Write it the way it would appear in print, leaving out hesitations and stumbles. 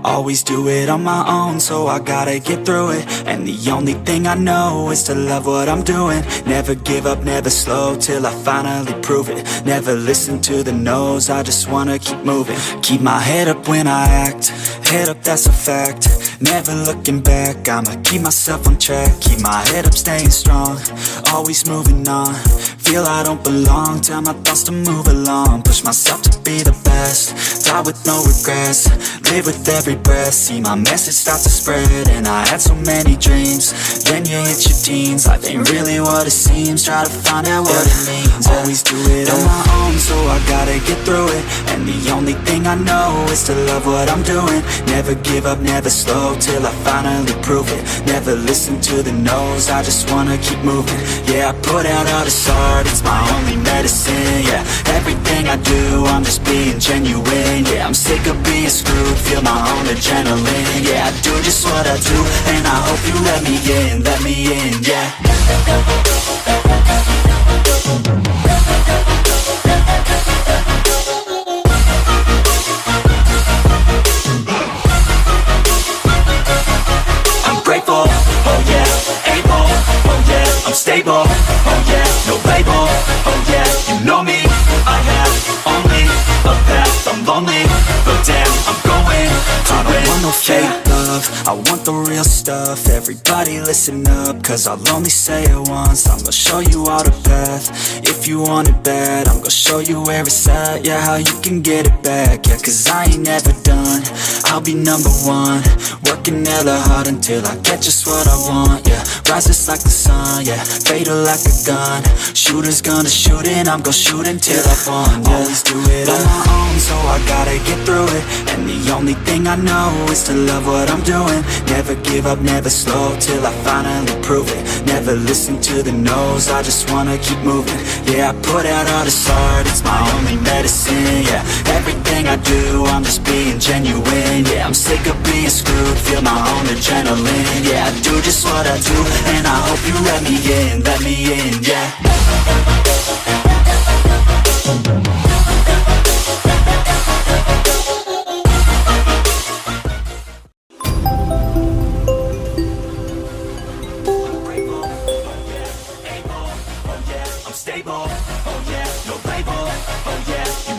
Always do it on my own, so I gotta get through it. And the only thing I know is to love what I'm doing. Never give up, never slow, till I finally prove it. Never listen to the no's, I just wanna keep moving. Keep my head up when I act, head up, that's a fact. Never looking back, I'ma keep myself on track. Keep my head up, staying strong, always moving on. Feel I don't belong, tell my thoughts to move along. Push myself to be the best, die with no regrets. Live with every breath, see my message start to spread. And I had so many dreams, then you hit your teens. Life ain't really what it seems, try to find out what it means. Always do it on my own, so I gotta get through it. And the only thing I know is to love what I'm doing. Never give up, never slow, till I finally prove it. Never listen to the no's, I just wanna keep moving. Yeah, I put out all this art, it's my only medicine. Yeah, everything I do, I'm just being genuine. Yeah, I'm sick of being screwed, feel my own adrenaline. Yeah, I do just what I do, and I hope you let me in, yeah. I'm grateful, oh yeah, able, oh yeah, I'm stable, oh yeah, no label, oh yeah, you know me, I have only a path, I'm lonely, but damn, I'm going to I don't want no fake love, I want the real stuff. Everybody listen up, cause I'll only say it once. I'm gonna show you all the path, if you want it bad. I'm gonna show you where it's at, yeah, how you can get it back. Yeah, cause I ain't never done, I'll be number one. Working hella hard until I get just what I want, yeah. Rises like the sun, yeah, fatal like a gun. Shooter's gonna shoot and I'm gonna shoot until I won, yeah. Always do it on my own, so I gotta get through it. And the only thing I know is to love what I'm doing. Never give up, never slow, till I finally prove it. Never listen to the no's, I just wanna keep moving. Yeah, I put out all this art, it's my only medicine. Yeah, everything I do, I'm just being genuine. Yeah, I'm sick of being screwed, feel my own adrenaline. Yeah, I do just what I do, and I hope you let me in, yeah. I'm stable.